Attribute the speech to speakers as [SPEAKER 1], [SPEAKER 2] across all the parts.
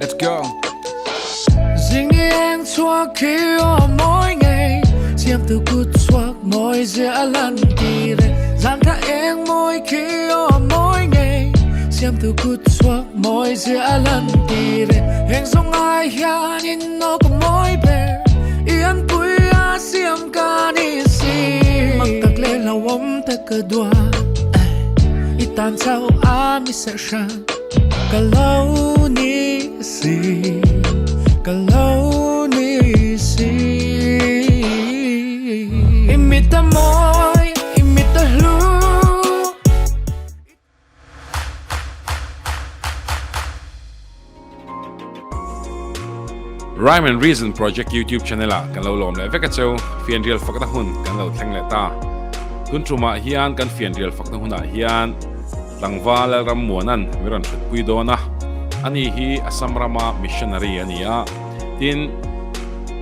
[SPEAKER 1] Let's go.
[SPEAKER 2] Riêng em chua khi ở mỗi ngày xem từ cút chuộc mỗi giờ lần kỳ đấy rằng cả em mỗi khi ở mỗi ngày xem từ cút chuộc mỗi giờ lần kỳ đấy hẹn giống ai ya nhìn nó có mỗi bề yên vui à xem cả đi si mặc tắc lên là ông ta cơ đoa itan sao ami sẽ sang kalau ni si kalau ni si imita moi imita lu
[SPEAKER 1] Rhyme and Reason Project YouTube channel kan lo lom le veka cheu fian real fakta hun kan lo thleng le ta tun truma hian kan fian real fakta hun a hian langwa la ram muanan miran thut pui dona ani hi Assam Rama missionary ania tin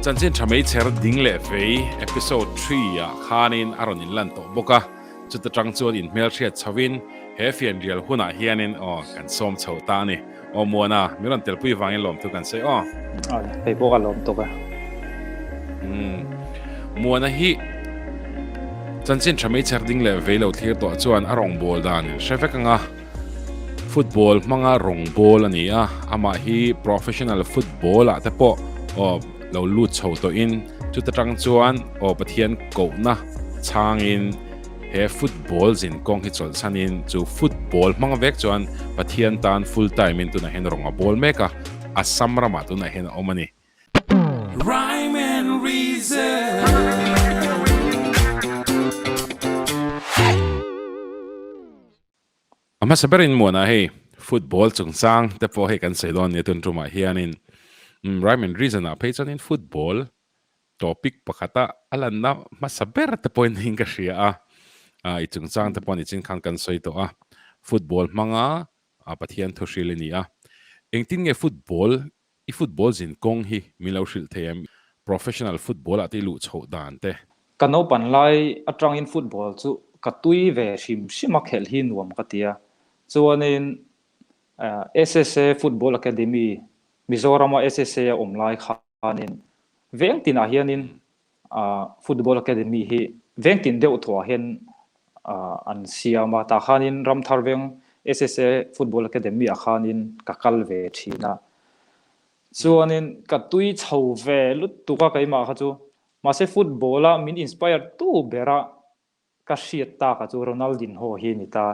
[SPEAKER 1] chanchin thamei cher ding le vei episode 3 a khanin aronin lan to boka chuta tangchuan in mel thriat chawin he fian real huna hianin kan som chhota ni muana miran telpui wangin lom tu kan se
[SPEAKER 3] thầy bố cả lộn tục à
[SPEAKER 1] muana hi chanchin thamei cher ding le vei lo thlir to chuan arong bol dan shefekanga football manga rong ball ania ama hi professional football a te po lo lu chho to in chuta tang chuan pathian ko na changin he football zin kong hi chol sanin chu football manga vek chuan pathian tan full time in tu na hen ronga ball meka Assam Rama tu na hen omani
[SPEAKER 2] Rhyme and Reason
[SPEAKER 1] ama saberin mo na hey football chung sang te po he kan seidon ni tun tuma hianin Rhyme and Reason a page on in football topic pakata alan na masaber te point hing ka ria I chung sang te pon chin khan kan soi to football manga pathian thoshil ni engtin nge football football zin kong hi milo shil them professional football ati lu chho dan te
[SPEAKER 3] kano pan lai atang in football chu katui ve shima khel hi nuam katia chuanin SSA football academy Mizoram SSA omlai khanin vengtin a hianin football academy hi vengtin deuh thua hen an siama ta khanin ram tharveng SSA football academy a khanin kakal ve thina chuanin katui chho ve lut tuka kaima kha chu ma se football a min inspire tu bera ka hriat ta ka chu Ronaldinho hi ni ta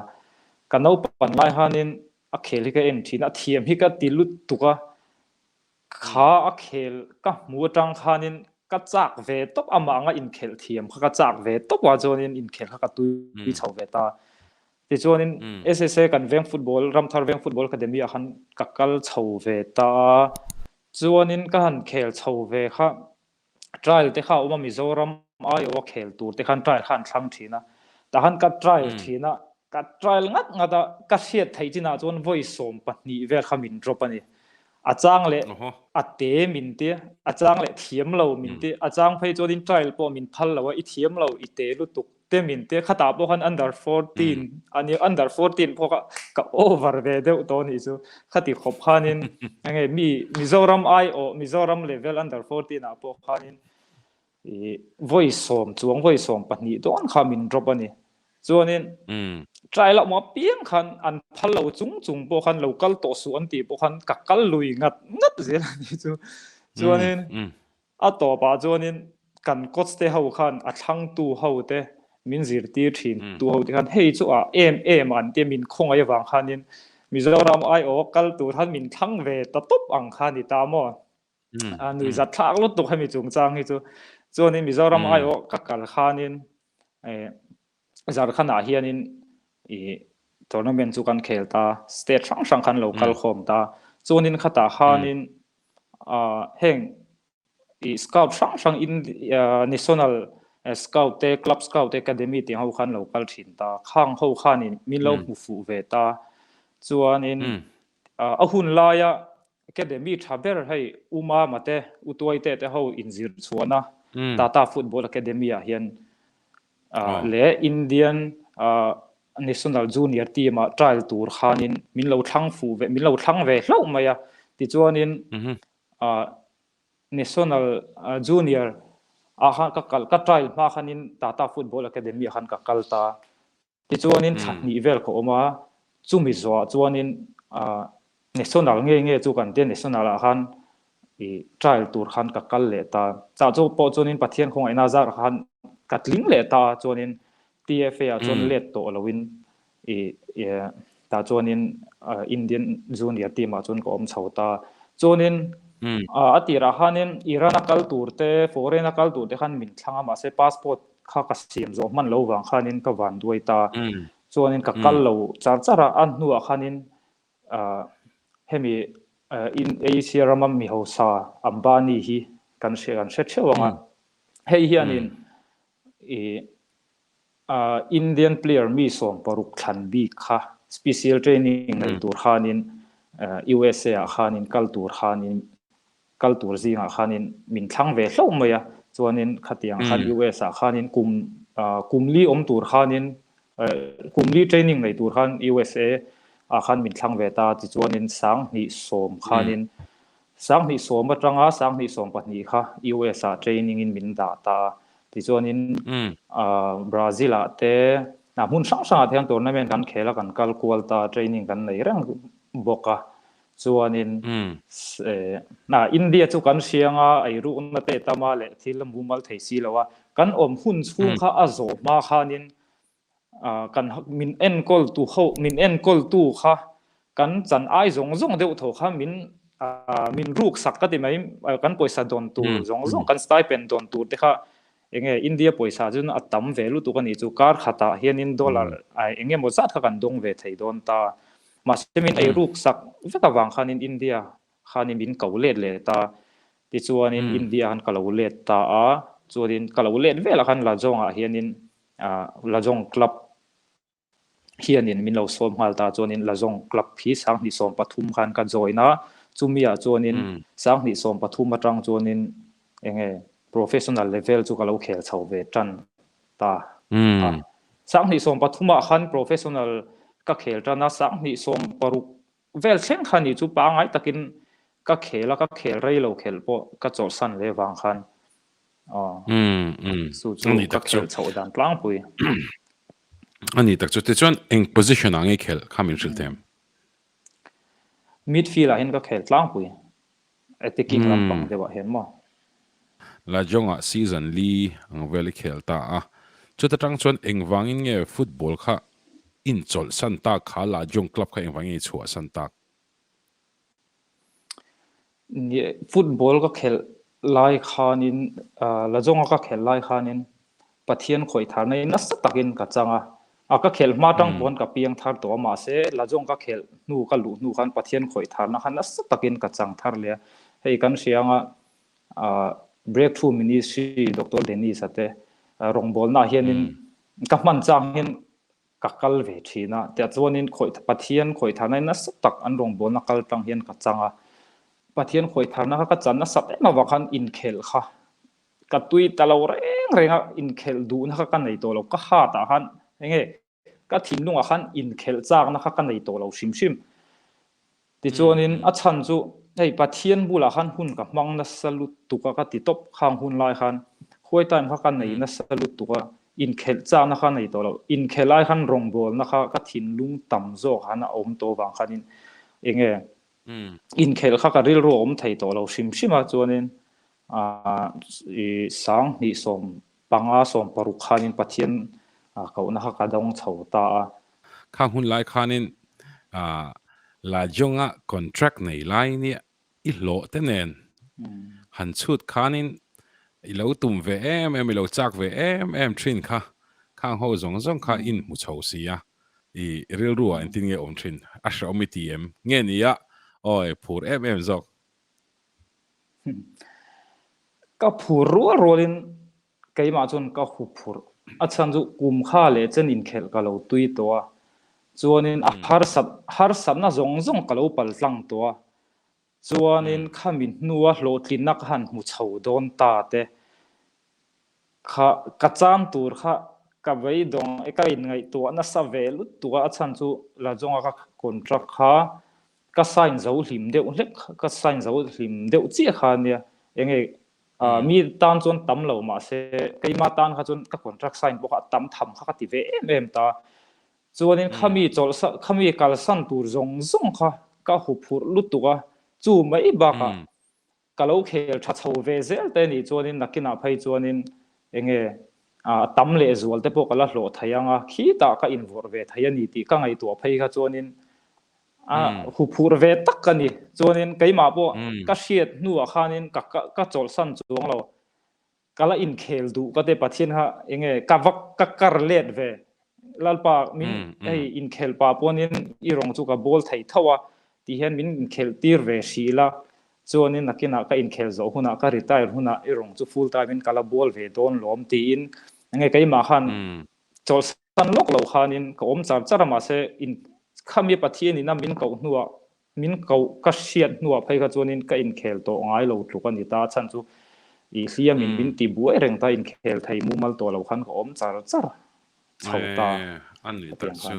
[SPEAKER 3] kano pan lai hanin a khel ka en thina thiam hi ka tilut tuka kha a khel ka mu tang khanin ka chak ve top ama anga in khel thiam kha ka chak ve top wa jonin in khel kha ka tui chho ve ta ti chuanin SSA kan veng football ramthar veng football academy a khan kakal chho ve ta chuanin ka han khel chho ve kha trial te kha uma Mizoram ai o khel tur te khan trial khan thlang thina ta han ka trial thina ka trial ngat ngata ka hriat thei china chuan voice som pahnih vel khamin drop ani achang le ate min te achang le thiam lo min te achang phei chuan trial po min phal lo I thiam lo I te lu tuk te min te khata po khan under 14 ani under 14 po ka over ve deuh to ni chu khati khop khanin ange Mizoram ai o Mizoram level under 14 a po khanin voice som chuang voice som pahnih don khamin drop ani chuanin try la mo piang khan an phal lo chung po khan local to su an ti po khan kakal lui ngat zel ni chu chuanin a to pa chuanin kan coach te ho khan a thlang tu ho te min zir ti thin tu ho ti khan hei chu a em an te min khong ai wang khanin Mizoram ai o kal tur han min thlang ve ta top ang khan ni ta mo nui za thak lot to khami chung chang hi chu chuanin Mizoram ai o kakal khanin zar khana hianin tournament chu kan khel ta state sang khan local khom ta chuanin khata khanin heng scout sang in national scout te club scout academy te ho khan local thin ta khang ho khanin milo fu ve ta chuanin a hun laia academy thaber hei uma mate utoi te ho inzir chuana Tata Football Academy a hian le Indian national junior team a trial tur khanin min lo thlang fu ve min lo thlang ve hlo maya ti chuanin national junior a khan ka trial ma khanin Tata Football Academy khan ka kalta ti chuanin thani vel ko oma chumi zo chuanin national nge chu kan te national a khan i trial tur khan ka kal le ta cha chu po chuanin pathian khong aina zar khan katling le ta chuanin TFA a chuan let to lowin i ta chuanin Indian junior team a chuan ko om chhota chuanin atira khanin Iran akal turte foreign akal turte khan min thlanga ma se passport kha ka siam zo man lo wang khanin ka van duai ta chuanin ka kal lo chara an nu a khanin hemi in Asia ramam mi ho sa Ambani hi kan se chewanga hei hianin Indian player mi som paruk than bi kha special training nei tur khanin USA a khanin kaltur zinga khanin min thlang ve hlom maya chuanin khatiang khan US a khanin kumli om tur khanin kumli training nei tur khan USA a khan min thlang ve ta chi chuanin sang ni som khanin sang ni som atanga sang ni som pahni kha US a training in min da ta ti chuanin Brazil a te na mun sang athian tournament kan khela kan kal kualta training kan nei rang boka chuanin na India chu kan sianga ai ru na te tama le thil mumal theisi lawa kan om hun chung kha azo ma khanin kan min enkol tu kha kan chan ai zong deuh tho kha min ruk sak ka ti mai kan poisa don tu zong kan stipend don tu te kha enge India poisa jun atam velu tu kan i chu kar khata hianin dollar ai enge mo zat kha kan dong ve thei don ta ma semin ai ruk sak veka wang khanin India khanin bin kaulet le ta ti chuanin India han kalaulet ta a chuanin kalaulet vela khan la jong a hianin la jong club hianin min lo som hal ta chuanin la jong club hi sang ni som pathum khan ka joina chumia chuanin sang ni som pathum atang chuanin enge professional level chu kalau khel chho ve tan ta sang ni som pathuma khan professional ka khel tana sang ni som paruk vel thleng khani chu pa ngai takin ka khel rei lo khel po ka chol san le wang khan su chu ka khel chho dan tlang pui
[SPEAKER 1] ani tak chu te chuan eng position ange khel khamin riltem
[SPEAKER 3] midfield a hin ka khel tlang pui attacking lampang dewa hen mo
[SPEAKER 1] la jonga season li ang veli khel ta a chuta tang chuan eng wangin nge football kha in chol san ta kha la jong club kha eng wangi chua san ta
[SPEAKER 3] football ka khel lai khanin la jonga ka khel lai khanin pathian khoi thar nei na satakin ka changa aka khel ma tang pon ka piang thar to ma se la jong ka khel nu ka lu nu khan pathian khoi thar na khan na satakin ka chang thar le hei kan sianga breakthrough ministry Dr. Denis ate rongbol na hianin ka man chang hin ka kal ve thina te chuanin khoi pathian khoi thanai na satak an rongbol na kal tang hian ka changa pathian khoi tharna ka chan na sap ema wakhan in khel kha ka tui talo renga in khel du na ka nei to lo ka ha ta han enge ka thin lunga khan in khel chak na ka nei to lo sim ti chuanin a chan chu hei pathian bula khan hun ka mang na salut tuka ka ti top khang hun lai khan khoi time kha kan nei na salut tuka in khel cha na kha nei to lo in khelai khan rong bol na kha ka thin lung tam zo hana om to wang khanin enge in khel kha ka ril ro om thei to lo sim a chuanin sang ni som panga som paruk khanin pathian ko na kha ka dong chho ta
[SPEAKER 1] khang hun lai khanin la jonga contract nei lai ni i lo te nen han chut khanin i lo tum ve em i lo chak ve em thin kha khang ho zong kha in mu chho sia i ril ruwa in tin nge om thin a sha mi ti em nge ni ya oi phur em zok
[SPEAKER 3] ka phur rolin kai ma chon ka hu phur a chan ju kum kha le chen in khel ka lo tui to chuanin har sat na zong ka lo pal tlang to chuanin khamin nuwa hlo tlinak han mu chho don ta te kha ka cham tur kha ka vei dong e ka in ngai to na sa vel tu a chan chu la jonga ka contract kha ka sign zo hlim deuh hlek ka sign zo hlim deuh chi kha nia enge mi tan chon tam lo ma se keima tan kha chon ka contract sign bo kha tam tham kha ti ve em ta chuanin khami kal san tur zong zong kha ka hu phur lutuka chu mai ba ka kalau khel tha chho ve zel te ni chuanin nakina phei chuanin enge tam le zual te po kala hlo thayanga khi ta ka involve ve thayani ti ka ngai to phei kha chuanin hu phur ve tak ka ni chuanin keima po ka hriat nuwa khanin ka chol san chuang lo kala in khel du ka te pathian ha enge ka vak ka kar let ve lalpa min ei in khel pa ponin i rong chu ka bol thei thawa ti hian min in khel tir ve shila chuanin nakina ka in khel zo huna ka retire huna i rong chu full time in kala bol ve don lom ti in nge keima khan chol san lok lo khanin ka om char charama se in khami pathian ina min ko hnuwa min ko ka hriat hnuwa phei kha chuanin ka in khel to ngai lo tluka ni ta chan chu i hliam min ti buai reng ta in khel thei mu mal to lo khan ka om char char chauta
[SPEAKER 1] an ni ta chu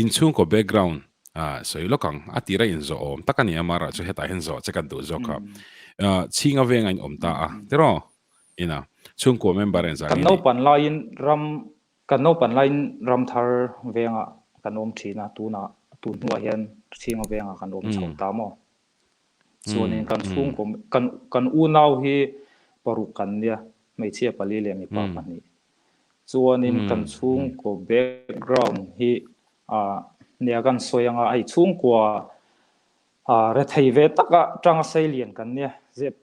[SPEAKER 1] in chung ko background soi lokang atira in zo om takani amara chu heta hen zo chekan du zo ka chinga venga in om ta tero ina chung ko member en zang
[SPEAKER 3] kan no pan lain ram thar venga kan om thina tu nuwa hian chinga venga kan om chauta mo chuanin kan chung ko kan u nau hi paru kan nia mai chia pali le mi pa pani chuanin kan chung ko background hi nia kan soyanga ai chung kwa re thei ve taka tanga sei lian kan nia zep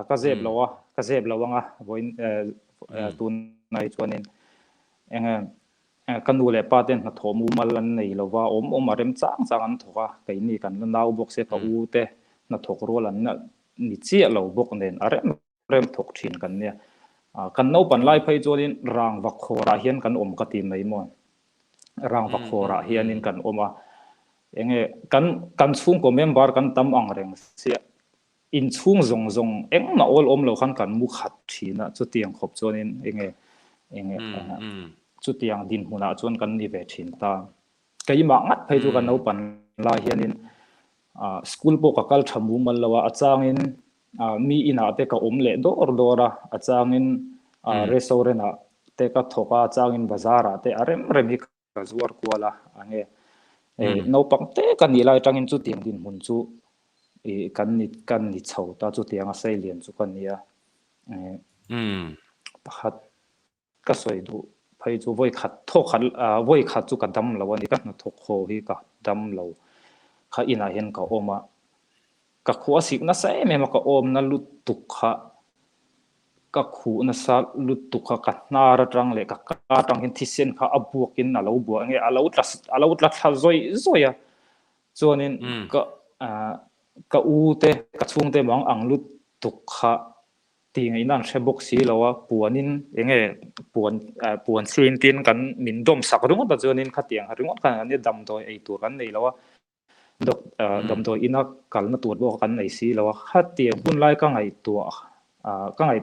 [SPEAKER 3] ka zep lawanga voin tun nai chuanin enga kan nu le paten na thomu malan nei lova om arem chang an thoka kai ni kan nau bok se ka u te na thok rolan na ni chia lo bok nen rem thok thin kan nia kan no pan lai phei chuanin rang vak khora hian kan om ka ti mai mo rang vak khora hian in kan oma enge kan chung ko member kan tam ang reng sia in chung zong eng na ol om lo khan kan mu khat thina chu tiang khop chuanin enge chu tiang din huna chuan kan ni ve thin ta keima ngat phei chu kan no pan lai hian in school po ka kal thamu mal lawa achangin mi ina te ka om le dora achangin restaurant te ka thoka achangin bazara te arem hi ka zuar kuala ange no pang te kan ni lai tangin chu tiang din mun chu kan ni chho ta chu tiang a sei lian chu kan nia pakhat ka soi du phei chu voi khat chu ka dam lo ani ka na thok kho hi ka dam lo kha ina hen ka oma ka khuwa sik na sai me ma ka om na lut tuk kha ka khu na sa lut tuk kha ka na ra tang le ka tang hin thisen kha abuak in na lo bu ange alo tla zoya chuanin ka u te ka chung te mong ang lut tuk kha ti ngai nan she box si lawa puanin enge puan sin tin kan min dom sak rungot ta chuanin kha tiang rungot kan ani dam doi ei tur kan nei lawa dam doi ina kal na tur bo kan nei si lawa kha tiang bun lai ka ngai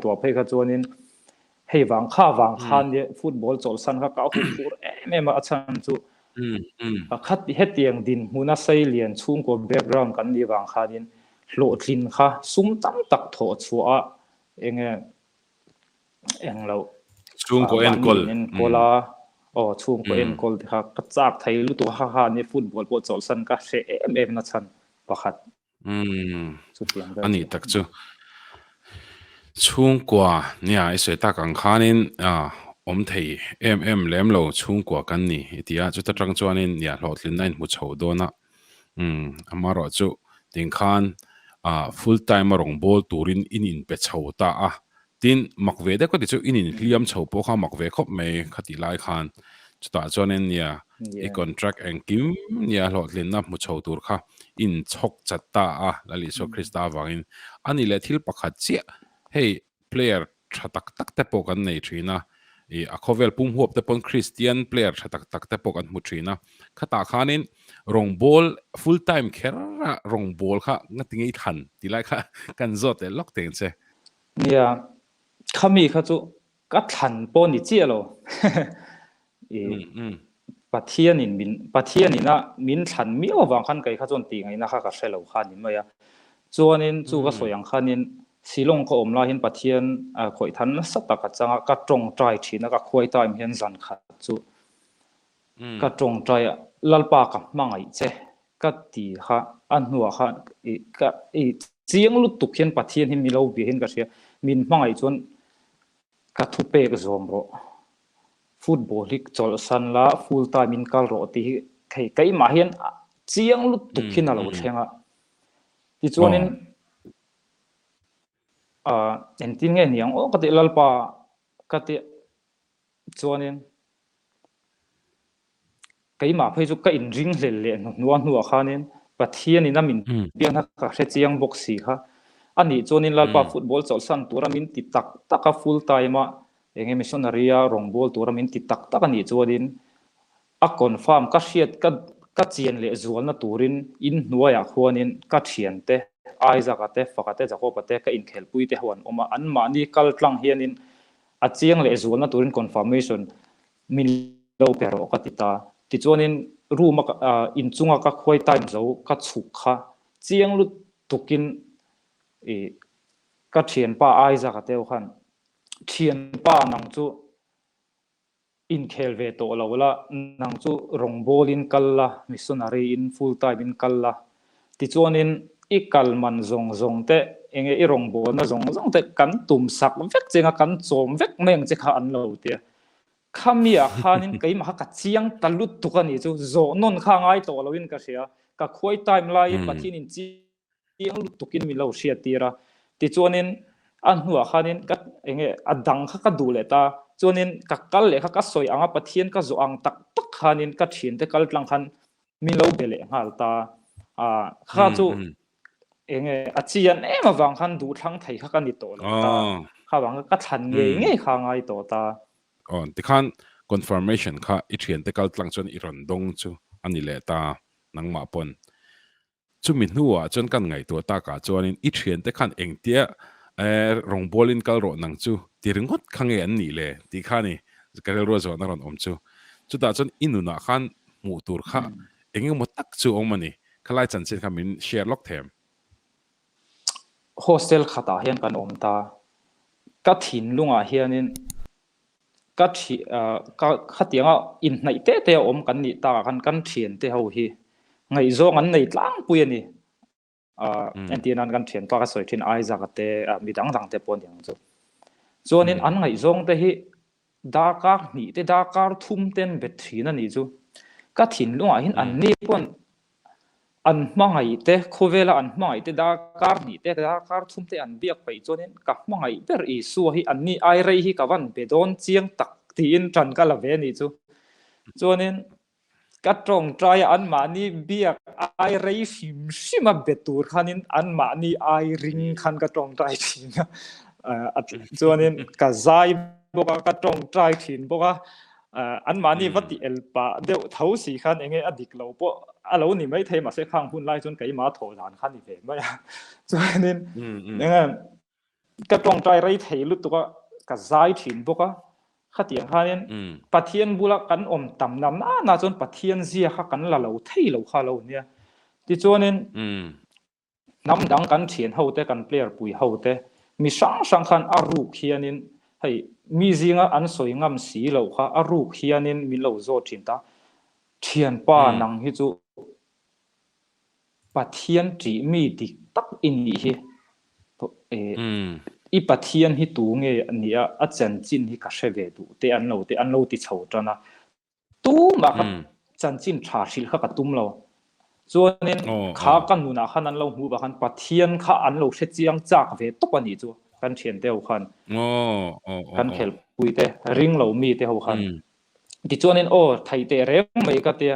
[SPEAKER 3] tua phei kha chuanin hei wang khan ye football chol san kha ka hu pur em a chan chu khat hetiang din huna sei lian chung ko background kan ni wang khanin hlo thlin kha sum tam tak tho chua eng lo
[SPEAKER 1] chung ko en kol
[SPEAKER 3] kola chung ko en kol kha ka chak thai lu tu ha ni football po chol san ka se em na chan pakhat chu tiang
[SPEAKER 1] ani tak chu chung kwa nia isoi ta kang khanin om thei em lem lo chung kwa kan ni itia chu ta tang chuanin nia hlotlin nain mu chho dona amaro chu ting khan full time rong bol turin in pe chho ta tin makve de ko ti chu in hliam chho po kha makve khop me khati lai khan chu ta chuanin nia e contract and kim nia hlotlin na mu chho tur kha in chok chatta lali so krista wangin ani le thil pakhat chia hey player thatak tak te po kan nei thina a khovel pum huap te pon christian player thatak tak te po kan mu thina khata khanin rong ball full time khera rong ball kha ngatingi than tilai kha kan zote lok teng che
[SPEAKER 3] nia khami kha chu ka than po ni chi lo pathian in ina min than mi awang khan kai kha chon ti ngai na kha ka selo khan ni maya chuanin chu ka soyang khanin silong ko omla hin pathian khoi than na sata ka changa ka tong trai thina ka khoi time hian zan kha chu ka tong trai lalpa ka mangai che ka ti kha an huwa kha ka chiang lu tuk hian pathian hin milo bi hin ka sia min mangai chuan ka thu pe ka zom ro football lik chol san la full time in kal ro ti kai ma hian chiang lu tuk hin alo thenga ti chuanin en tin nge niang o kati lalpa kati chuanin kai ma phei chu ka in ring hlel le nuwa khanin pathian in amin piang na ka hre chiang box si kha ani chuanin lalpa football chol san turamin ti tak taka full time a enge missionaria rongbol turamin ti tak tak ani chuanin a confirm ka hriat ka chien le zual na turin in nuaya khuanin ka thian te aiza ka te fakate jako pate ka in khel pui te hwan oma an ma ni kal tlang hianin a chiang le zual na turin confirmation min lo pero ka tita ti chuanin room in chunga ka khoi time zo ka chuk kha chiang lu tukin ka thian pa aiza ka te khan thian pa nang chu in khel ve to lawla nang chu rongbolin kalla missionary in full time in kalla ti chuanin ikal man zong te enge i rongbol na zong te kan tum sak vek chenga kan chom vek meng che kha an lo tia khamia khanin kai ma ka chiang talut tukani chu zo non kha ngai to lawin ka sia ka khoi time lai pathin in chiang lut tukin mi lo sia tira ti chuanin an huwa khanin ka enge adang kha ka dule ta chuanin ka kal le kha ka soi anga pathian ka zo ang tak tak khanin ka thin te kal tlang khan mi lo bele ngal ta kha chu enge achian em awang khan du thlang thai kha ka ni to ta kha wang ka than nge kha ngai to ta
[SPEAKER 1] ti khan confirmation kha i thian te kal tlang chon i ron dong chu ani le ta nang ma pon chu min huwa chon kan ngai to ta ka chuanin i thian te khan eng tia rongbolin kal ro nang chu tiringot khange an ni le ti khani karel ro zo na ron om chu chu ta chon inuna khan mu tur kha enge mo tak chu omani khalai chan chen khamin share lok them
[SPEAKER 3] hostel khata hian kan om ta ka thin lunga hianin ka khatianga in nai te om kan ni ta kan thian te ho hi ngai zong an nei tlang pui ani antinan kan thian pa ka soi thin ai za ka te midang dang te pon yang chu chuanin an ngai zong te hi dakar ni te dakar thum ten bet thin ani chu ka thin lunga hin an ni pon an mangai te khovela an mangai te dakar ni te dakar thum te an biak pai chuanin ka mangai ber i su hi an ni ai rei hi ka wan be don chiang tak tin tran ka la ve ni chu chuanin ka tong trai an ma ni biak ai rei shima betur khanin an ma ni ai ring khan ka tong trai thin chuanin ka zai boka ka tong trai thin boka an ma ni vati elpa de thau si khan enge adik lo po alo ni mai thei ma se khang hun lai chon kai ma tho dan khan ni ve ma chuanin enga ka tong trai rei thei lu tuka ka zai thin boka khatiang khanin pathian bula kan om tam nam na chon pathian zia kha kan la lo thei lo kha lo nia ti chuanin nam dang kan thian ho te kan player pui ho te mi sang khan a ru khianin hei mi zinga an soi ngam si lo kha a ru khianin mi lo zo thin ta thian pa nang hi chu pathian ti mi dik tak in ni hi i pathian hi tu nge ania a chan chin hi ka hre du te an lo ti chho tana tu ma ka chan chin tha hril kha ka tum lo chuanin kha kan nuna khan an lo hu ba khan pathian kha an lo hre chiang chak ve to pani chu kan thian te ho khan kan khel pui te ring lo mi te ho khan ti chuanin thai te rem mai ka te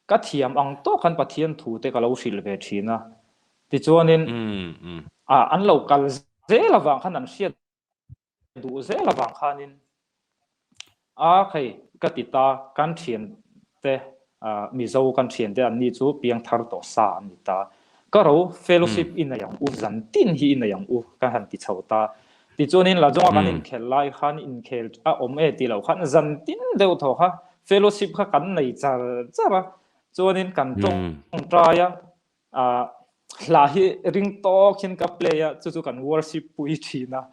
[SPEAKER 3] ka thiam ang to khan pathian thu te ka lo hril ve thina ti chuanin an lo kal zela wang khan an hriat du zela wang khanin khai ka tita kan thian te mi zo kan thian te an ni chu piang thar to sa ani ta ka ro fellowship in a yang u zan tin hi in a yang u ka han ti chhota ti chuanin la zonga kan in khel lai khan in khel om e ti lo khan zan tin deuh tho kha fellowship ค่ะกันในจ้าละส่วนนี้กันตรงตรายหลายริงโตขึ้นกับเพลย์จู่ๆกัน worship ปุยทีนะ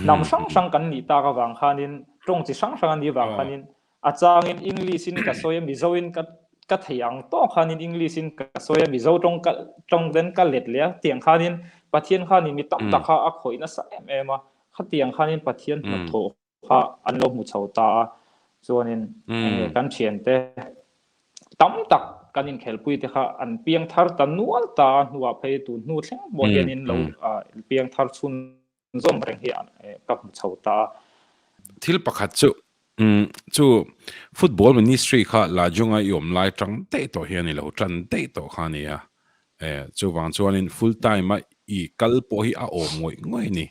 [SPEAKER 3] นำช่างกันนี่ตากบางคันินตรงที่ช่างนี่บางคันินอาจารย์อังกฤษก็สวยมิโซอินก็เถียงโตคันินอังกฤษก็สวยมิโซตรงเดินก็เล็ดเลี้ยเถียงคันินปะเทียนคันินมีตั้งตะข้าอักหอยนะสักมาขัดเถียงคันินปะเทียนมาโถข้าอันลบมุดเฉาตาส่วนนี้กันเชียนเตตั้มตักกันอินเขลปุยเตค่ะอันเปียงทาร์ตันนัวตาหัวเพย์ตุนนัวเช่งบ่เห็นอินเราเปียงทาร์ชุนส่งเร่งเฮียนกับมุดเฉาตา
[SPEAKER 1] ทิลปักขัดจู่ฟุตบอลมินิสทรีค่ะลาจงไอยอมไล่จังเตะตัวเฮียนี่เราจันเตะตัวข้านี่จู่วางส่วนนี้ full time มาอีกัลโปฮีอาโอมวยง่ายนี่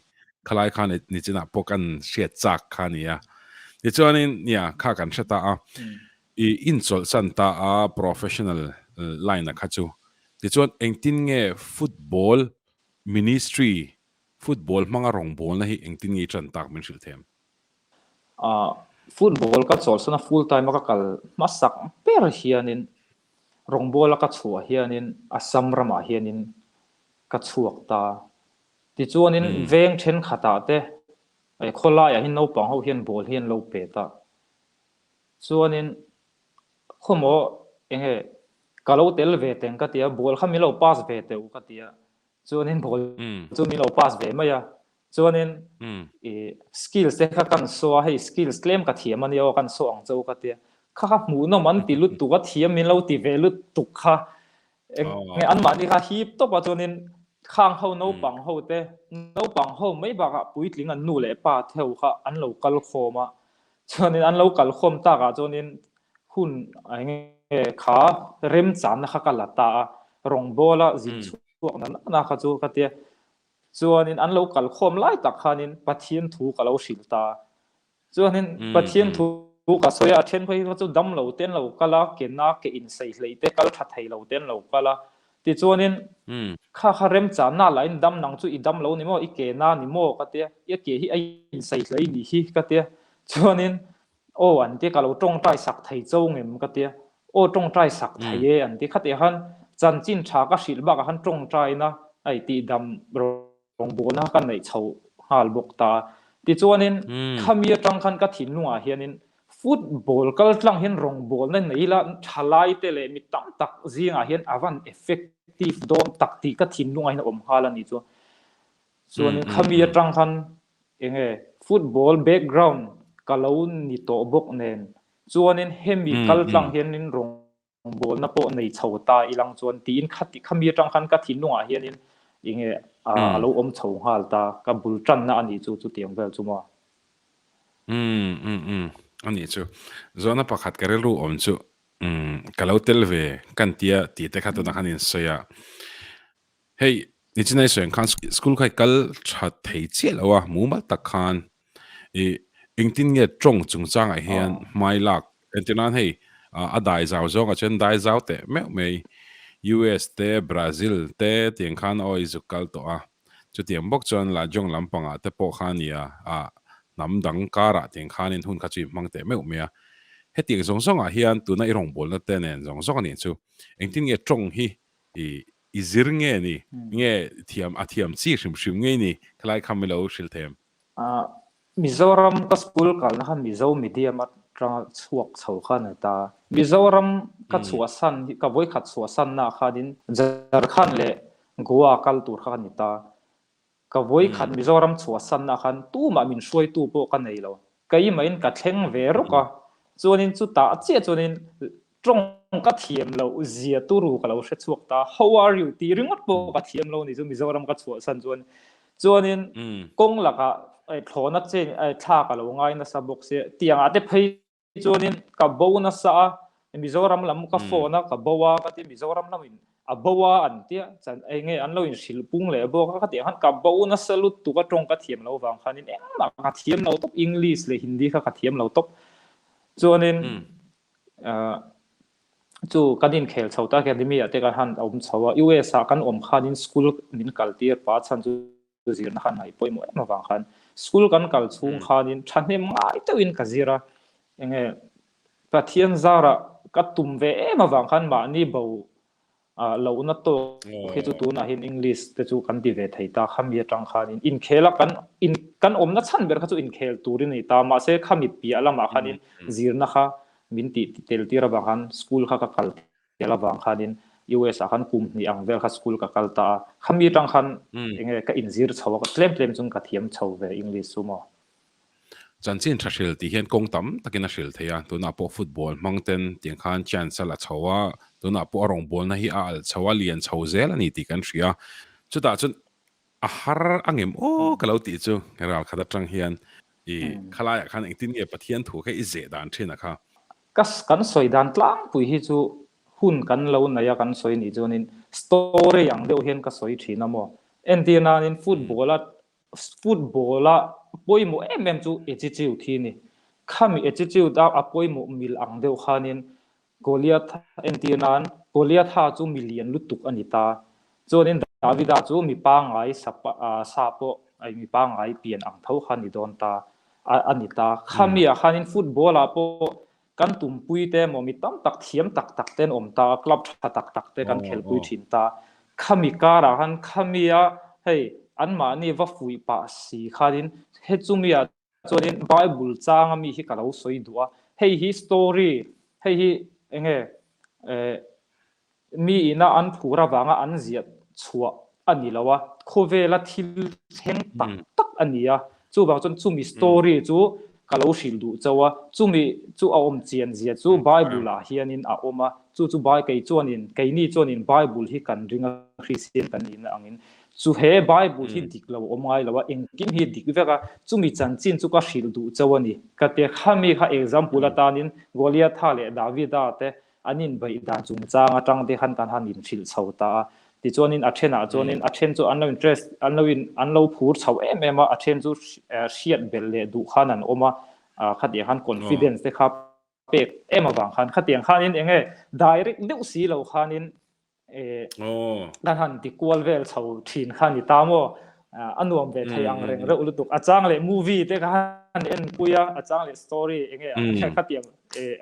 [SPEAKER 1] คล้ายข้านี่จะนับพวกกันเสียจักข้านี่เดี๋ยวส่วนนี้เนี่ยข้ากันเชตาอินโซลสันตาprofessional line นะครับจู่เดี๋ยวส่วนเองตินเงฟุตบอลมินิสทรีฟุตบอลมังอารมณ์บอลนะฮิเองตินเงจันตักเป็นชิลเทม
[SPEAKER 3] ฟุตบอลก็สอนสนะ full time ก็กลมาสักเปรเฮียนินรองบอลก็ชัวเฮียนินอัศมรมาเฮียนินก็ชัวตาที่จวนนินเวงเช่นขัดตาเตไอ้คนละอย่างหินเอาปังเขาเฮียนบอลเฮียนเราเปตาจวนนินข้อมูลเองก็เราเตลเวเตงก็เตียบอลเขามีเราพาสเวเตอุก็เตียจวนนินบอลจวนมีเราพาสเวไม่ยาส่วนนี้สกิลส์ที่เขากันสวาให้สกิลส์เคลมกับเทียมมันเยอะกันสว่างเจ้าก็เตียข้าหมูน้ำมันติลุดตัวเทียมมีเราติเวลุดตุกข้าอันมันนี่ข้าฮีบตัวปัจจุบันข้างเขาโนปังเขาเตโนปังเขาไม่บักปุยลิงอันนู่เลยป้าเท่าข้าอันเรากัลโคมาส่วนนี้อันเรากัลโคมตากส่วนนี้หุ่นไอ้ข้าเริ่มจานนะข้ากัลตารองบอลจิตช่วงนั้นนะข้าจู่ก็เตียส่วนนี้อันเรากัลคมไล่ตักขานินปะเทียนถูกกับเราสิลตาส่วนนี้ปะเทียนถูกกับสวยอาเชนพอยเขาจะดำเราเต้นเราก็ละเกณฑ์นักเกอินไซเลยแต่ก็ทัดให้เราเต้นเราก็ละที่ส่วนนี้ข้าเริ่มจานน่าไหลดำนังจู่อีดำเรานี่มั่วอีเกณฑ์น่านี่มั่วก็เตี้ยอีเกย์ที่ไออินไซเลยนี่ฮีก็เตี้ยส่วนนี้โอ้อันที่ก็เราจงใจสักไทยเจ้าเงี้ยก็เตี้ยโอ้จงใจสักไทยอันที่ขัดเหันจันจินชาก็สิลบักหันจงใจนะไอตีดำรองบอลนะกันในชาวฮาลบกตาที่จวนนี้ขมีจังคันก็ถิ่นนัวเฮียนินฟุตบอลก็จังเห็นรองบอลนั่นนี่ละชลายเตเลมีตั้งตักจีงเห็นอวันเอฟเฟกตีฟโดนตักตีก็ถิ่นนัวเห็นอมฮาลันนี่จ้ะส่วนขมีจังคันเองฟุตบอลแบ็กกราวน์ก็เล่านี่โตบกเน้นส่วนนี้เห็นมีก็จังเห็นนินรองบอลนับในชาวตาอีหลังส่วนตีนขัดขมีจังคันก็ถิ่นนัวเฮียนินยังไงเราอมชงฮัลตากับบุลจันนะอันนี้จู่เตียงเวลจู่มา
[SPEAKER 1] อันนี้จู่จวนนับขัดกันเรื่องอมจู่กับเราเตลเวกันเตียตีเตขัดตัวนักขันอินเสียเฮ้ยนี่จีน่าส่วนขันสกูลใครกัลชัดเทียเจียแล้ววะมูมาตักขันอิงตินเงี้ยจงจงจังไอเฮียนไม่หลักเอ็นตินันเฮ้ยได้จ้าวจงเช่นได้จ้าวเตะไม่ US เตะบราซิลเตะเตียงขันอ้อยจุกกัลตัวจุดเตียงบอกจนลาจงลำปังเตะโปขันเนี่ยน้ำดังการะเตียงขันหุ่นขจิมังเตะไม่อุเมียเฮตียงสองเฮียนตัวนั้นรองบอลนั่นเตะเนี่ยสองนี่จู่เอ็งที่เงี้ยจงฮีอีซิร์เงี้ยนี่เงี้ยเทียมซีชิมเงี้ยนี่คล้ายคำไม่รู้ชิลเทม
[SPEAKER 3] มิโซรัมก็สกูลกันนะฮะมิโซมีเดียมัดจังสวกเฉาขันตามิโซรัมก็สวสันกับไว้ขัดสวสันนะขัดินจาร์ขันเล่กัวกัลตูร์ขันตากับไว้ขัดมิโซรัมสวสันนะขันตู้มามินช่วยตู้โปกันไหนแล้วก็ยิ่งไม่อินกัดเข่งเวรุกะจวนนินจุดตาเจ้าจวนนินตรงกัดเทียมเราเสียตู้รู้กับเราเช็ดสวกตา How are you ตีริงวัดโปกัดเทียมเรานี่จู่มิโซรัมกัดสวสันจวนนินกงหลักะไอ้โถนัดเจนไอ้ท่ากับเราง่ายนะสับกเสียเตียงอาจจะไปจวนนินกับโบนัสมิโซรัมลำกับโฟนะกับบัวก็ที่มิโซรัมลำอินบัวอันเดียจันไอ้เงี้ยอันเราอินสิลปุ่งเลยบัวก็ที่หันกับบัวนัสลุดตัวก็ตรงกับเทียมเราบางครั้งนี่มากระเทียมเราตบอังกฤษเลยฮินดีก็กระเทียมเราตบจวนนินจู่กันดินเขลชาวตาแคดิมีอ่ะแต่กันหันอมชาวUSกันอมขัดินสกูลนินกัลเตียร์ป้าชันจู่จีนขันไหนป่วยหมดมาบางครั้งสกูลกันกัลชุ่งขัดินฉันเนี่ยไม่ตัวอินกัจีระยังไง pathian zara katum ve ema wang khan ma ni bo lo na to khi chu tu na hin english te chu kan ti ve thei ta khami atang khan in khela kan om na chan ber kha chu in khel tur ni ta ma se khamit pi ala ma khan in zirna kha min ti tel ti ra ba khan school kha ka kal tela wang khan in US akan kum ni ang vel kha school ka kalta khami tang khan enge ka inzir chawa ka tlem chung ka thiam chho ve english sumo
[SPEAKER 1] chan chin thashil ti hian kong tam takin a hril theya tuna po football mangten tiang khan chance la chawa tuna po arong bol na hi al chawa lian chho zel ani ti kan ria chuta chun a har angem o kalau ti chu ral khada tang hian I khalaya khan engtin nge pathian thu kha I ze dan thina kha
[SPEAKER 3] kas kan soi dan tlang pui hi chu hun kan lo na ya kan soi ni jonin story yang deuh hian ka soi thina mo entina in football poimo chu attitude thi ni khami attitude a poimo mil ang deuh khanin Goliath entinan Goliath ha chu million lutuk anita jonin Davida chu mi pa ngai sapo ai mi pa ngai pian ang tho khan ni don ta anita khami a khanin football a po kan tumpui te momi tam tak thiam tak ten om ta club tak te kan khel pui thin ta khami kara han khamia hei an ma ni wa fui pa si kharin he chumia chorin bible changa mi hi kalo soi duwa hei hi story hei hi enge mi ina an phura wanga an ziat chua ani lawa khovela thil heng tak ania chu bang chon chumi story chu kalau shil du chawa chumi chu a om chian zia chu bible la hianin a oma chu bai kai chuanin kai ni chuanin bible hi kan ringa christian kan in angin chu he bible hi diklo omai lawa engkim hi dikveka chumi chanchin chu ka shil du chawani ka te khami kha example atanin Goliath thale Davida te anin bai da chung chang atang de khan kan hanin shil chhota ti chuanin a thena chuanin a then chu anlo interest anlo phur chho em a then chu shiat bel le du khanan oma khati han confidence te kha pe ema wang khan khatiang khanin enge direct deu si lo khanin dan han ti kwal vel chho thin khan ni tamo anuam ve thayang reng re ulutuk achang le movie te khan en puya achang le story enge khatiang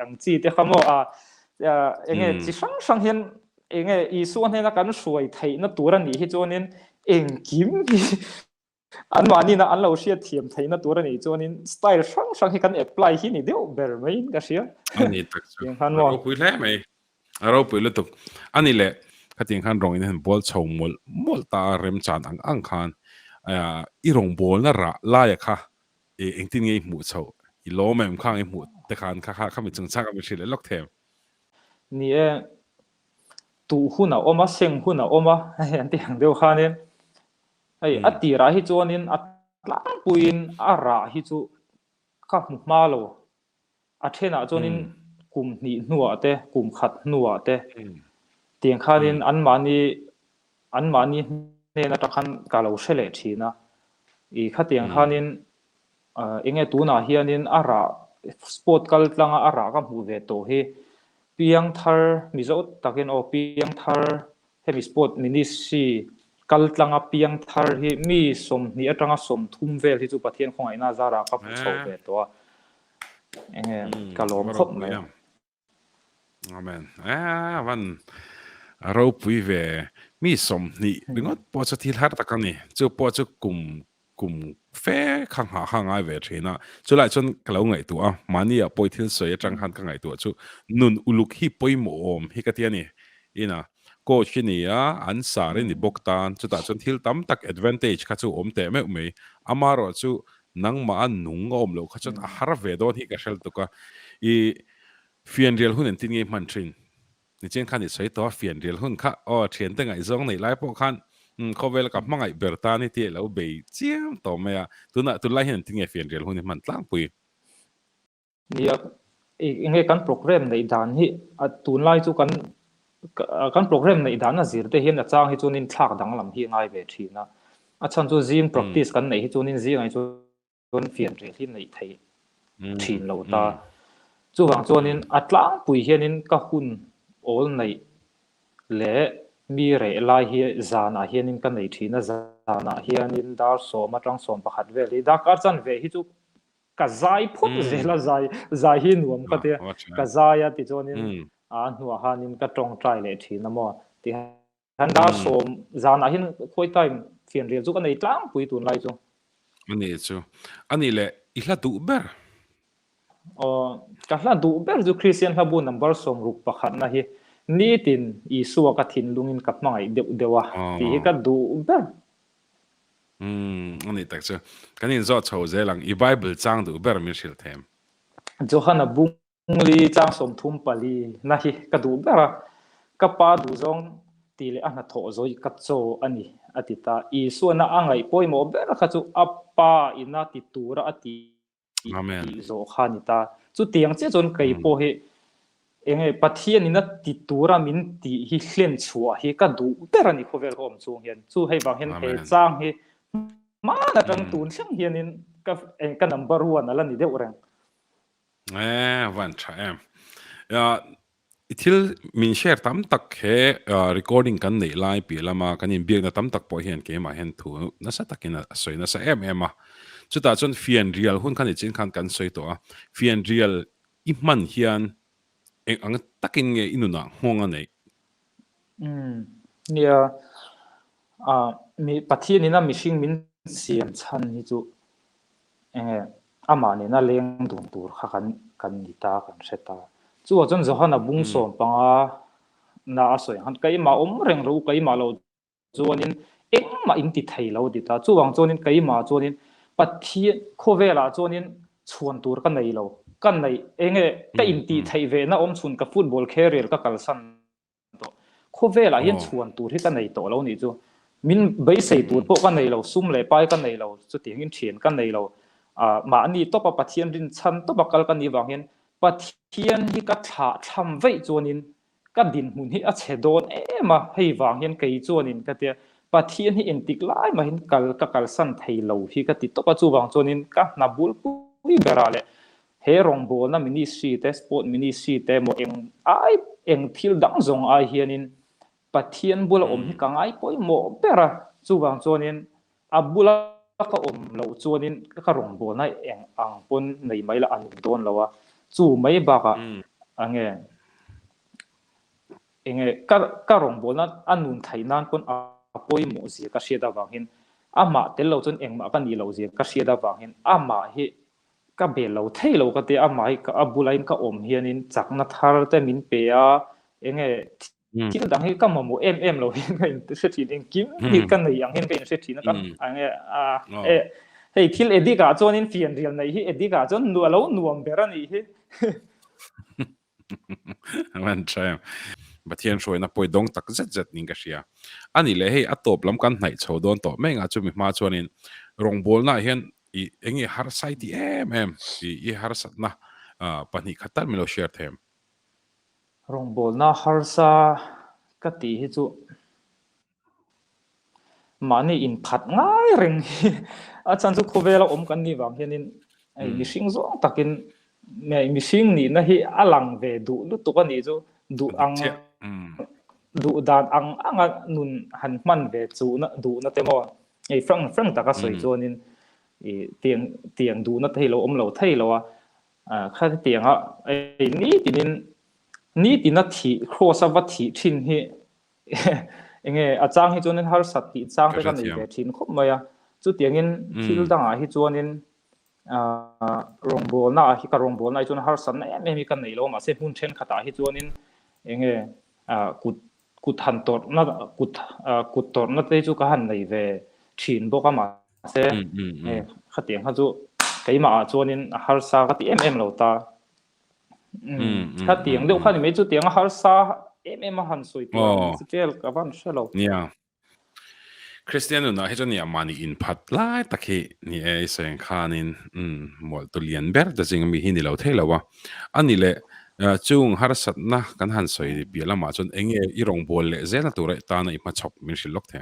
[SPEAKER 3] ang chi te khamo enge chi sang hian enge I suan hena kan suai thei na turan ni hi chonin engkim an mani na an lo sia thiam thei na turan ni chonin style sang hi kan apply hi ni deu ber mai ka sia
[SPEAKER 1] ani tak chu ro pui le mai ro pui le tuk ani le khating khan rong in bol chho mol ta rem chan ang khan I rong bol na ra la ya kha engtin nge mu chho I lo mem khang mu te khan kha mi chung chak mi shile lok them
[SPEAKER 3] ni tu huna oma seng huna oma an ti hang deu khanin ai atira hi chonin atlang puin ara hi chu ka mu ma lo a thena chonin kum ni nuwa te kum khat nuwa te tiang khanin an mani ne na ta khan ka lo shele thina I khatiang khanin enge tu na hianin ara sport kal tlanga ara ka mu ve to hi piang thar mizo takin o piang thar hemi sport mini si kaltlanga piang thar hi mi som ni atanga som thum vel hi chu pathian khongai na zara ka pu chho ve to enge kalom khop mai
[SPEAKER 1] amen van ro pui ve mi som ni bingot po cha thil har takani chu po chu kum fe khang ha ngai ve thina chu lai chon kalau ngai tu mani a poi thil soi atang han ka ngai tu chu nun uluk hi poi mo om hi ka tiani ina ko chinia an sare ni boktan chu ta chon thil tam tak advantage kha chu om te me amaro chu nang ma an nung om lo kha chon a har ve don hi ka shel tu ka I fian real hun tin nge man trin ni chen khan ni soi to fian real hun kha o thian te ngai zong nei lai po khan khovel ka mangai bertani ti lo be chiam to me tu lai hen tinge fian real hun man tlang pui
[SPEAKER 3] ni enge kan program nei dan hi tun lai chu kan program nei dan a zir te hian a chang hi chunin thlak dang lam hi ngai ve thina a chan chu gym practice kan nei hi chunin zi ngai chu fian real hi nei thei thin lo ta chu wang chuanin atlang pui hianin ka hun ol nei le mi re lai hi zana hianin kan nei thina zana hianin dar som atang som pakhat ve li da kar chan ve hi chu ka zai phut zela zai hi nuam ka te ka zaya ti chonin a nuwa hanin ka tong trai le thi na mo ti han da som zana hin khoi time fian rial chu ka nei tlang pui tun lai chu
[SPEAKER 1] ani chu ani le I hla du ber
[SPEAKER 3] ka hla du ber chu Christian habu number som ruk pakhat na hi ni tin Isua ka thin lungin kap mangai dewa ti hi ka du ber
[SPEAKER 1] ani tak chu kanin zo chho zelang I Bible chang du ber mi shil them
[SPEAKER 3] Johanna bung li chang som thum pali na hi ka du bera ka pa du zong ti le ana tho zoi ka cho ani atita Isua na angai poimo bera ka chu appa ina ti tura ati
[SPEAKER 1] amen
[SPEAKER 3] zo khanita chu tiang che chon kai po he enge pathian ina ti tura min ti hi hlen chua hi ka du bera ni khovel hom chung hian chu hei bang hen he chang hi ma na tang tun sang hianin ka number 1 ala ni de orang
[SPEAKER 1] van tha em ithil min share tam tak he recording kan nei lai pi lama kanin biak na tam tak po hian ke ma hen thu na sa takina soi na sa em a chuta chon fian real hun kan chin kan kan soi to a fian real I man hian ang takin nge inuna honga nei
[SPEAKER 3] nia mi pathian ina mishing min siam chan hi chu ama ne na leng dun tur kha kan ni ta kan seta chu chon Johanna bung som panga na asoi han kai ma om reng ro kai ma lo chuanin engma in ti thei lo di ta chuwang chuanin kai ma chuanin pathian khovela chuanin chuan tur ka nei lo kan nei enge ka in ti thei ve na om chun ka football career ka kalsan to khovela hian chuan tur hi ka nei to lo ni chu min bei sei tur po ka nei lo sum le pai ka nei lo chu ti ngin thien ka nei lo ma ani to pa pathian rin chan to bakal ka ni wang hian pathian hi ka tha tham vei chuanin ka din mun hi a chedon ema hei wang hian kei chuanin ka te pathian hi entik lai ma hin kal san thei lo hi ka ti to pa chu wang chuanin ka na bul pui berale he rong bol na ministry te sport ministry te mo eng thil dang zong ai hianin pathian bula om hi ka ngai poi mo bera chu wang chuanin abula ka om lo chuanin ka rong bol na eng ang pon nei mai la an don lawa chu mai ba ka ange enge ka rong bol na anun thainan kon apoi mo zia ka sheda wang hin ama tel lo chon engma ka ni lo zia ka sheda wang hin ama hi ka be lo thei lo ka te ama hi ka abulain ka om hianin chakna thar te min pe a enge thil dang hi ka mo em lo hin ka in se thi ding kim hi ka nei yang hin ka in se thi na ka ange hei thil edika chonin fian rial nei hi edika chon nu lo nuam bera ni hi
[SPEAKER 1] man cham bathian shoi na poi dong tak zet ning ka sia ani le hei atop lam kan nai chho don to menga chu mi ma chuanin rong bol na hian I engi har sai ti em I har sat na pani khatar milo share them
[SPEAKER 3] rong bol na har sa ka ti hi chu mani in phat ngai reng a chan chu khovela om kan ni wang hianin ai mishing zong takin me mishing ni na hi alang ve du lu tu ka ni chu du ang du dan anga nun han man ve chu na du na te mo ei frang ta ka soi chuanin tiang du na thei lo om lo thei lo kha tiang a ni tin na thi cross of thi thin hi enge achang hi chuanin har sat ti chang te kan nei ve thin khop maya chu tiangin thil danga hi chuanin rong bol na hi ka rong bol na chuan har san na em hi kan nei lo ma se hun then khata hi chuanin enge kut han tor na kut tor na te chu ka han nei ve thin bo ka ma se khatiang ha chu keima chuanin har sa ka ti em lo ta khatiang deuh khani me chu tiang har sa em han soi ti stel ka van shelo
[SPEAKER 1] yeah Christian na he ni amani in phat lai takhi ni e seng khanin mol to lian ber da jing mi hini lo thelawa ani le chung har sat na kan han soi bi lama chon enge I rong bol le zela tu re ta na I ma chop min shil lok the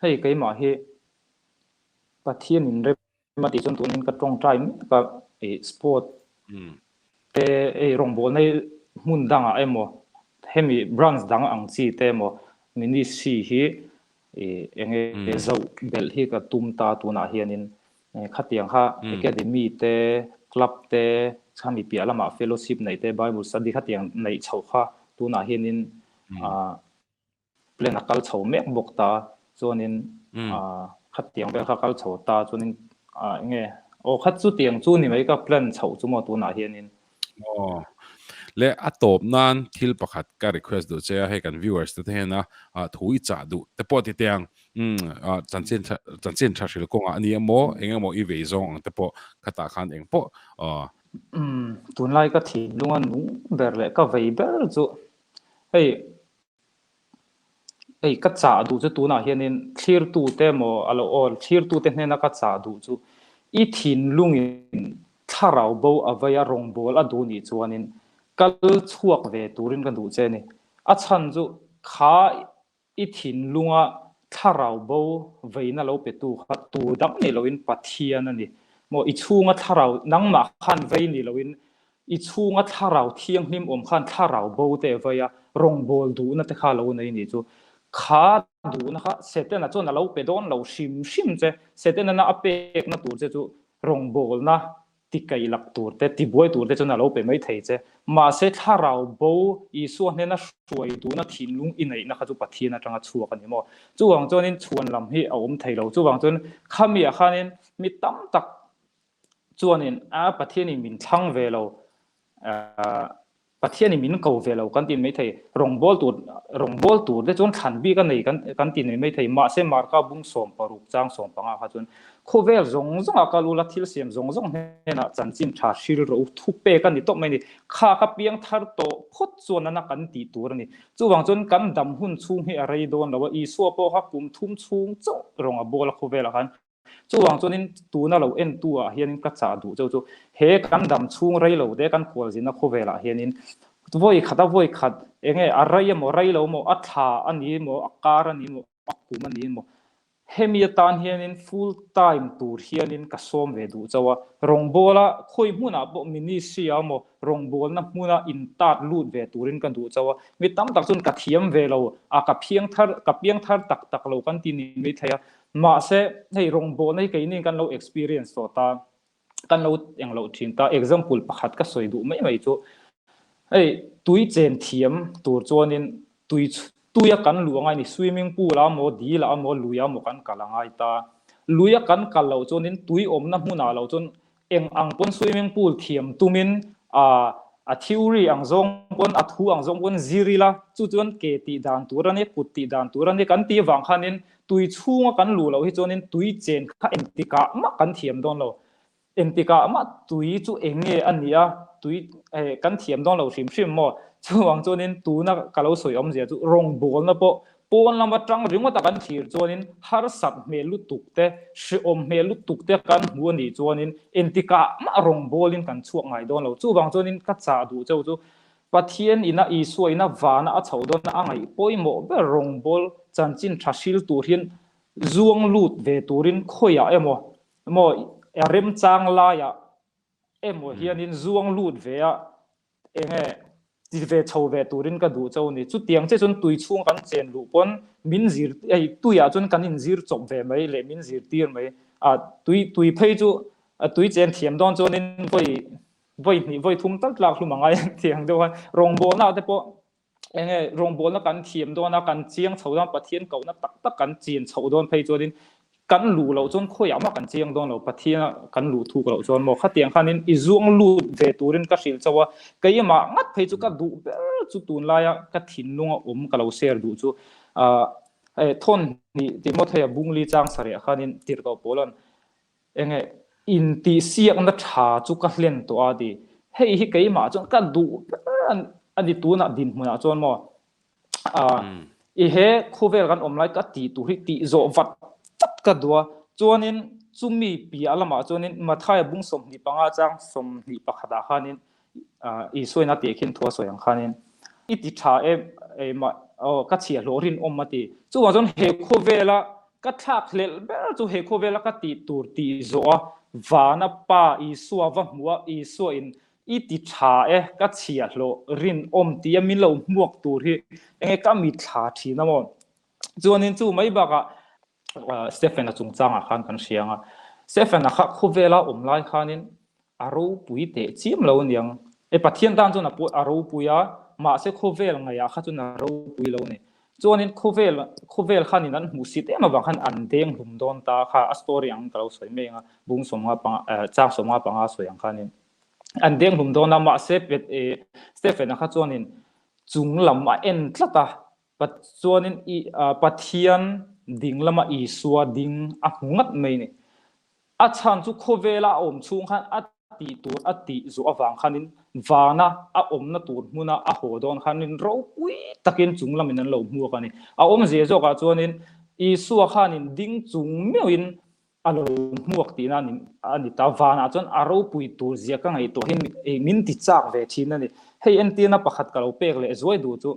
[SPEAKER 3] hei keima hi pathian in re ma ti chon tunin ka tong time ka sport te rong bol nei mun danga emo hemi branch danga ang chi te mo mini si hi enge zo bel hi ka tum ta tu na hianin ขัดเตียงค่ะ academy เตะ club เตะข้ามีเปียละมา fellowship ในเตะ Bible study ขัดเตียงในเฉาค่ะตัวน่าเห็นนินเปลี่ยนนักการเฉาแม่บกตาส่วนนินขัดเตียงเป็นข้าการเฉาตาส่วนนินไงโอ้ขัดจุดเตียงจุดนี่ไม่ก็เปลี่ยนเฉาจุดมาตัวน่าเห็นนิน
[SPEAKER 1] และอัตบนั้นทิลประคัดก็ request ดูเจ้าให้กัน viewers ตัวเองนะถุยจ่าดูแต่พอที่เตียงจันเจนชาชิลกงอันนี้โมเองโมอีเวซองแต่พอขัดตาขันเองพอ
[SPEAKER 3] ตัวไล่ก็ทีลุงอันนู้เบอร์เลยก็เวเบอร์จุเฮ้ยก็จ่าดูจุตัวน่ะเห็นนินคลีร์ตัวเต็มอ๋อแล้วคลีร์ตัวเต็มเนี่ยนะก็จ่าดูจุอีทีนลุงอินถ้าเราโบเอาไว้รองโบลดูนี่จวนนินก็ช่วงเวตูรินกันดูเจนี่อาฉันจุข้าอีถิ่นลุงอ่ะถ้าเราโบเวน่าเราไปตูขัดตูดังนี่เราอินปัทเทียนั่นนี่โมอีช่วงอ่ะถ้าเรานั่งมาขันเวนี่เราอินอีช่วงอ่ะถ้าเราเที่ยงนิ่มขันถ้าเราโบเตเวียรองโบลดูนั่นแต่ข้าเราในนี่จูข้าดูนะคะเสร็จแล้วนะจนเราไปโดนเราชิมเจเสร็จแล้วนะอเปกนะตูเจจูรองโบลนะที่ไกลหลักตัวแต่ที่บ่อยตัวแต่จนเราไปไม่เทเจมาเสร็จถ้าเราโบอีส่วนนี้นะช่วยดูนะทิ้งลุงอินไหนนะคะจุปัทเทียนะจังชัวกันนี่มั้งจู่วังจนนี้ชวนลำให้เอาเทเราจู่วังจนข้ามีอาคารนี้มีตั้มตักจวนนี้ปัทเทียนี่มีทั้งเวลาประเทศนี้มีนเก่าเวลากันตินไม่ไทยรองบอลตัวได้จนขันบีกันไหนกันตินไม่ไทยมาเสมาร์กาบุ้งสมปรุกจ้างสมปังอาจนโคเวลจงอาการุลัทิลเสียมจงเห็นจันจิมชาชิลรูทุเปกันนี่ตบไม่นี่ข้ากับเพียงทัดโตพดส่วนนั้นกันตีตัวนี่จู่วังจนกันดำหุ่นชุ่มให้อะไรโดนแล้วว่าอีสัวโปฮักกุมทุ่มชุ่มจ้องรองบอลโคเวลกันจู่วังจนนี้ตัวนั่นเราเอ็นตัวเฮียนกัจจาดูจู่เฮกันดำชุ่มไรเราเด็กกันขวดสินะโคเวลเฮียนินวัยขัดเองอะไรโมไรเราโมอัฐาอันนี้โมอาการอันนี้โมอักกุมันนี้โมเฮมีตานเฮียนิน full time ตัวเฮียนินกัสอมเวดูจ้าวรองบอลคุยมุนาบมินิเซียโมรองบอลนับมุนาอินตัดลูดเวตูรินกันดูจ้าวมีตั้มตักจนกัดเทียมเวเรากับเพียงทัดตักเรากันทีนี้ไม่เทียมาเสให้รองบอลในกี่นี่กันเรา experience ต่อตากันเราอย่างเราทิ้งตา example ประคัดก็สวยดูไม่จู่ตุยเจนเทียมตัวจวนนินตุยกันหลวงไงนี่ swimming pool ละโมดีละโมลุยโมกันกัลงไงตาลุยกันกัลเราจวนนินตุยน้ำมุนาเราจนเอ็งอังปน swimming pool เทียมตุมินtheory อังจงปนทูอังจงปนซีรีละจุดจวนเกติดานตัวนี้ปุติดานตัวนี้กันตีวังขันินตุยช่วงกันหลวงเราที่จวนนินตุยเจนข้าเอ็นติกามากันเทียมโดนเราเอ็นติกามาตุยจู่เอ็งอันนี้ตุยกันเทียมต้องเราชิมหมดจู่วังจนินตูนักกะเราสวยอมเสียจู่รองบอลนะปอนลำบัดจังริงว่าตะกันทีจนินฮาร์สับเมลุตุกเตชิอมเมลุตุกเตกันหัวนี่จนินเอ็นติกามารองบอลินกันช่วงไงโดนเราจู่วังจนินกัดจ่าดูจู่ปัทเทียนอินะอีสวยนะวานะอัศวดนะอ่างไงปอยโมเบรองบอลจันจินทัชิลตูรินจวงลูดเวตูรินข่อยโมเริมจางลายโมเฮียนินจวงลูดเวียที่เวชาวเวตูรินก็ดูเจ้านี่จุดเตียงเจ้าจนตุยช่วงกันเจนลูปนมินซีร์ตุยจนกันอินซีร์จบเวไม่เลยมินซีร์ตีร์ไม่ตุยเพย์จูตุยเจนเทียมดอนจนินวัยทุ่มตั้งหลักลุมังไงเทียงเดียวกันรองโบน่าแต่พอรองโบน่ากันเทียมดอนกันเจียงชาวดอนปะเทียนเก่าน่ะตักกันเจียนชาวดอนเพย์จนินกันหลูเราจนข่อยมากันเจียงดอนเราปะเทียนกันหลูถูกเราจนหมอขัดเตียงขันนินอีจวงลูเวตูรินก็สิลจะว่าก็ยังมางัดเพจุก็ดูจุดตุนลายก็ทิ้งลงก็เราเสียดูจูทนนี่ที่มดเฮียบุ้งลีจางสระขันนินติดกับโปลันอินติเสียงนัดหาจุก็เล่นตัวดีเฮ้ยก็ยังมาจนก็ดูอันนี้ตัวน่ะดินมันจนหมอเฮ้คูเวลกันไลก็ตีตุริตีโจวัดจัดก็ดัวจวนนินจุมีปีอะไรมาจวนนินมาท้ายบุ้งสมนิปังอาจังสมนิปักขดาขันนินอีสวยนัดเด็กขินทัวสวยอย่างขันนินอีติชามาก็เชียร์โลรินมาตีจวนจนเฮคูเวลก็ทักเล่เบลจูเฮคูเวลก็ตีตูตีโจวานาป้าอีสวะมัวอีสวยอีติชาก็เชียร์โลรินตีมีเราหมวกตูที่ก็มีชาทีนะมั้งจวนนินจูไม่บักสเตฟานจงจางขันกันเชียง เซฟนะค่ะคูเวลาไล่ขานินอารมณ์ปุยเตะจิมเราเนี่ยปัจเจียนด้านจุนปุยอารมณ์ปุยอะมาเซคูเวลไงอะข้าจุนอารมณ์ปุยเราเนี่ยจวนนี้คูเวลขานินนั้นมุสิเตมาบางขันอันเดียงหุ่มโดนตาค่ะสตอรี่อังเราสวยเมงอะบุ้งสมงาปังจ้างสมงาปังอาสวยอังขานินอันเดียงหุ่มโดนนะมาเซฟเซฟนะค่ะจวนนี้จุงลำมาเอ็นตละตาปัจจุบันปัจเจียนดิ่งลำมาอีสัวดิ่งอ่ะงัดไม่เนี่ยอาจารย์จุโคเวลาชุงขันอัติตัวอัติจูอวังขันินวานะนะตัวมุนะโหดอนขันินเราปุยตะเกียนจุงลำมินันเราหัวขันินเสียจอกจวนนินอีสัวขันินดิ่งจุงเมียวอินเราหัวตีนันนี่ตาวานะจนเราปุยตัวเสียกันไงตัวเห็นมินติจากเวทีนั่นนี่ให้เอ็นตีน่ะประคัดกับเราเปกเลยสวยดูจู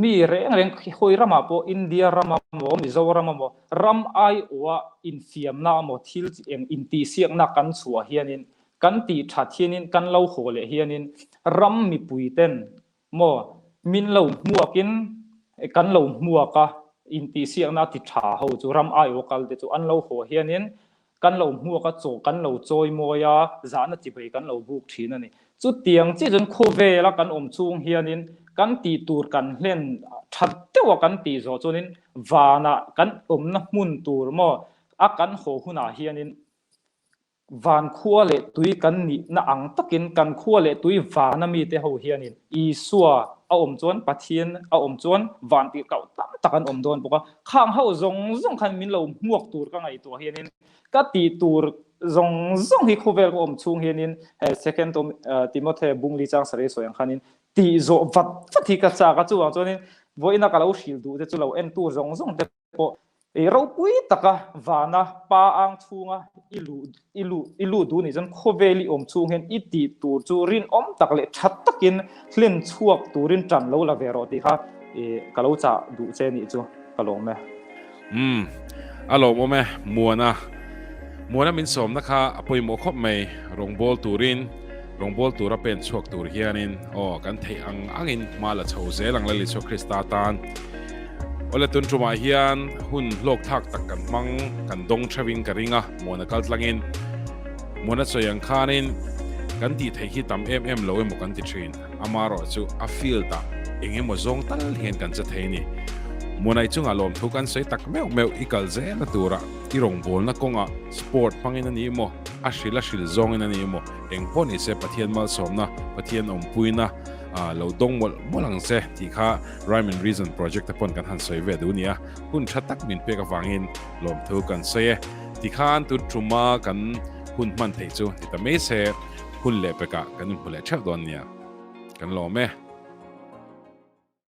[SPEAKER 3] มีเรื่องคุยรำมาพออินเดียรำมาโมมิโซรำมาโมรำไอว่าอินฟิมนาโมทิลเองอินตีเสียงนักกันสัวเฮียนินกันตีชัดเฮียนินกันเล่าโหเลเฮียนินรำมีปุยเต้นโมมินเล่ามัวกินกันเล่ามัวกะอินตีเสียงนักติดชาหูจูรำไอว่ากันเดจูอันเล่าโหเฮียนินกันเล่ามัวกะโจกันเล่าโจยมัวยาจานจิบไปกันเล่าบุกทีนั่นนี่จุดเตียงที่จนโคเวละกันชุงเฮียนินกันตีตูดกันเล่นชัดเท่ากันตีโซจนินวานะกันนะมุนตูร์มอกันโหหุนาเฮียนินวานขั้วเละตุยกันนี่นะอังตะกินกันขั้วเละตุยวานะมีเตหูเฮียนินอีสัวจวนปัทเทียนจวนวานตีเก่าตั้มตะกันโดนบอกว่าข้างเฮาจงคันมินเราหมวกตูร์ก็ไงตัวเฮียนินก็ตีตูร์จงฮิคูเวลก็ชุงเฮียนินsecondติโมเธบุงลีจังสเรสวยคันนินตีโซวัดที่กระจากระจูจวนนี้วันนักเราชิลดูจะจุเราเอ็นตัวจงเตปเราปุยตะกะวานะปาอังชุงอิลูดูนี่จนโคเวลีชุงเห็นอิตีตัวจูรินตะกะเลชัดตะกินเคลื่อนช่วงตัวรินจันเราละเวรอติค่ะกะเราจะดูเจนี่จูกะลงไหม
[SPEAKER 1] อารมณ์ไหมมัวนะมินสมนะคะปุยโมคบไม่รงบอลตูรินรงบอลตัวเป็นช่วงตัวเฮียนินกันเทอังอินมาละชาวเซลังเลลิโชคริสตาตันเลตุนจุมาเฮียนหุ่นโลกทักตักกันมังกันดงชวิงกริงะมวนกัลลังอินมวนสยังคานินกันตีเทฮิตามโลเอมกันติชินอามารอจูอาฟิลตาเองมจงตัลเห็นกันจะเทนี่มวนไอจุงอารมณ์ทุกันใส่ตักเมวอีกัลเซละตัวระที่รงบอลนักกงะสปอร์ตพังอินนี่โมอาชิลซงอินนี่โมเองพอนี่เซปะเทียนมาสมนะปะเทียนปุยนะเราดงมลังเซที่ข้า Rhyme and Reason Project ตะปนกันหันสวยเวดูเนี่ยคุณชัดตักมินเปกฟังอินลมทุกันเซที่ข้าตุจุมากันคุณมันเทจูที่ตะไม่เซคุณเล็บกะกันคุณเล็บเชฟดอนเนี่ยกันลมไหม